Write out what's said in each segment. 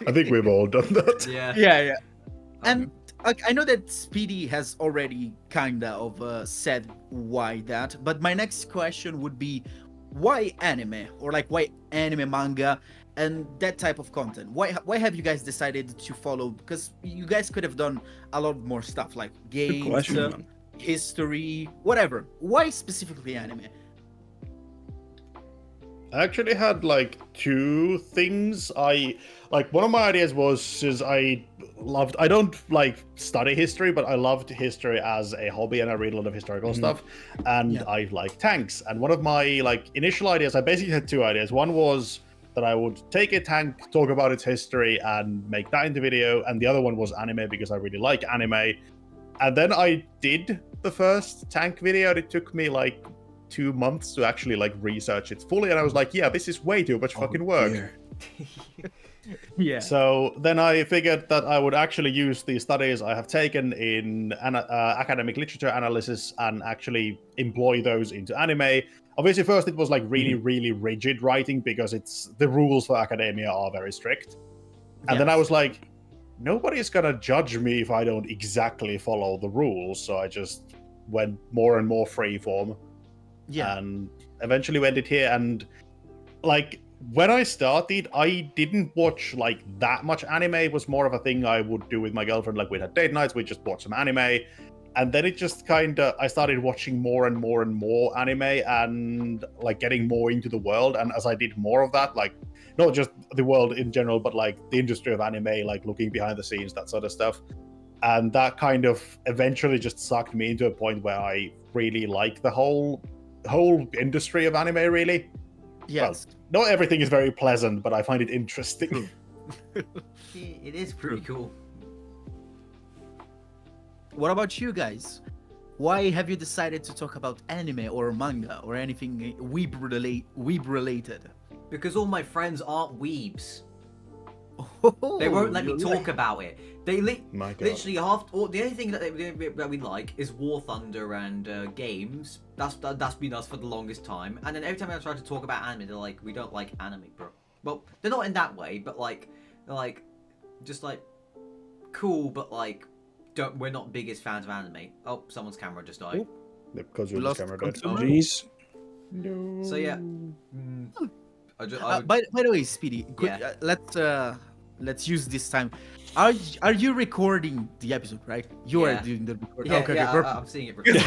I think we've all done that. Yeah. Yeah. And I know that Speedy has already kinda of said why that, but my next question would be why anime, or like why anime, manga, and that type of content? Why have you guys decided to follow? Because you guys could have done a lot more stuff like Good games, question, man. history, whatever. Why specifically anime? I actually had like two things. One of my ideas was I don't like study history, but I loved history as a hobby and I read a lot of historical stuff, and I like tanks. And one of my like initial ideas, I basically had two ideas. One was that I would take a tank, talk about its history, and make that into video, and the other one was anime because I really like anime. And then I did the first tank video, and it took me like 2 months to actually like research it fully, and I was like, yeah, this is way too much fucking work. Yeah. So then I figured that I would actually use the studies I have taken in academic literature analysis and actually employ those into anime. Obviously, first it was like really rigid writing because the rules for academia are very strict. And then I was like, nobody's gonna judge me if I don't exactly follow the rules. So I just went more and more freeform. Yeah. And eventually we ended here. And like when I started, I didn't watch like that much anime. It was more of a thing I would do with my girlfriend. Like we'd have date nights, we'd just watch some anime. And then it just I started watching more and more anime and like getting more into the world. And as I did more of that, like not just the world in general, but like the industry of anime, like looking behind the scenes, that sort of stuff. And that kind of eventually just sucked me into a point where I really like the whole industry of anime, really. Yes. Well, not everything is very pleasant, but I find it interesting. It is pretty cool. What about you guys? Why have you decided to talk about anime or manga or anything weeb related? Because all my friends aren't weebs. Oh, They won't let me talk about it. They My God. literally the only thing that we like is War Thunder and games. That's been us for the longest time. And then every time I try to talk about anime, they're like, we don't like anime, bro. Well, they're not in that way, but like they're like just like cool, but like we're not biggest fans of anime. Oh, someone's camera just died. Because We your lost camera died. consumer. Jeez. No. So yeah. By the way, Speedy, let's use this time. Are you recording the episode, right? You are doing the recording. Yeah, Okay, yeah, perfect. I'm seeing it recorded.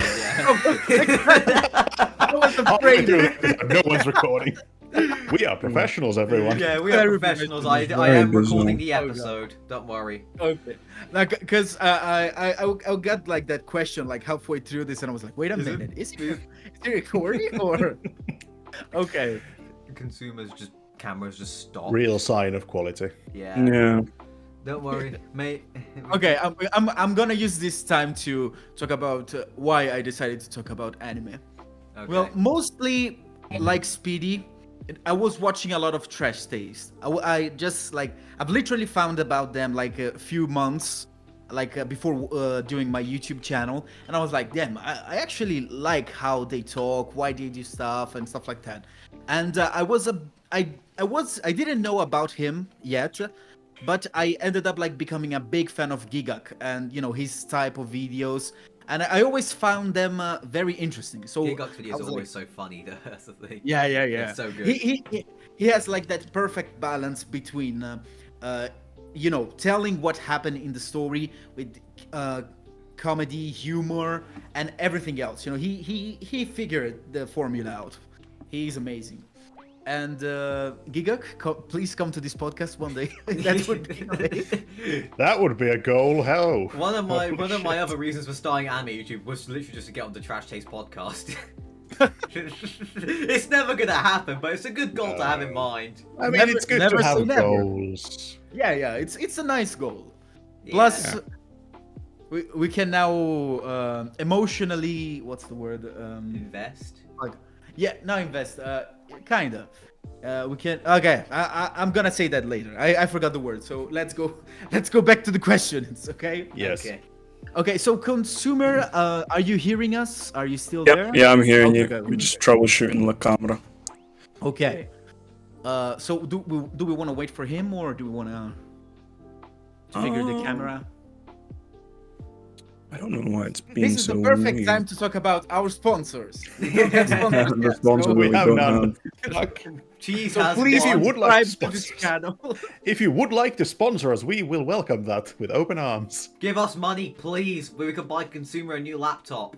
I was Halfway afraid. through the episode, no one's recording. We are professionals, everyone. Yeah, we are Very professionals. professional. I am Very recording bizarre. the episode. Don't worry. Okay, like because I got like that question like halfway through this, and I was like, wait a minute, is he recording or? Okay. Consumers just cameras just stop. Real sign of quality. Yeah. Yeah. Don't worry, mate. Okay, I'm gonna use this time to talk about why I decided to talk about anime. Okay. Well, mostly like Speedy, I was watching a lot of trash taste. I just like I've literally found about them like a few months, like before doing my YouTube channel, and I was like, damn, I actually like how they talk, why they do stuff and stuff like that. And I didn't know about him yet. But I ended up like becoming a big fan of Gigak and his type of videos, and I always found them very interesting. So Gigak's videos I was are like, always so funny. That's the thing. yeah. It's so good. He has like that perfect balance between telling what happened in the story with comedy, humor, and everything else. He figured the formula out. He's amazing. And Gigak, please come to this podcast one day. That would be amazing. That would be a goal. Hell. One of my other reasons for starting anime YouTube was literally just to get on the Trash Taste podcast. It's never gonna happen, but it's a good goal to have in mind. I mean, it's good never to say have never. goals. Yeah, it's a nice goal. Yeah. Plus, we can now emotionally, what's the word? Invest. Now invest. Kinda. We can. Okay, I'm gonna say that later. I forgot the word. So let's go back to the questions. Okay. Yes. Okay. So consumer, are you hearing us? Are you still there? Yeah, I'm hearing Okay, you. good. We're just troubleshooting the camera. Okay. So do we want to wait for him or do we want to? to figure the Oh. camera. I don't know why it's being This is so the perfect weird. time to talk about our sponsors. We don't have sponsors The yet, sponsor so- that we We have don't none. have. Fuck. Cheese So has please If you one. would like to subscribe to this sponsor us. channel. If you would like to sponsor us, we will welcome that with open arms. Give us money, please, where we can buy consumer a new laptop.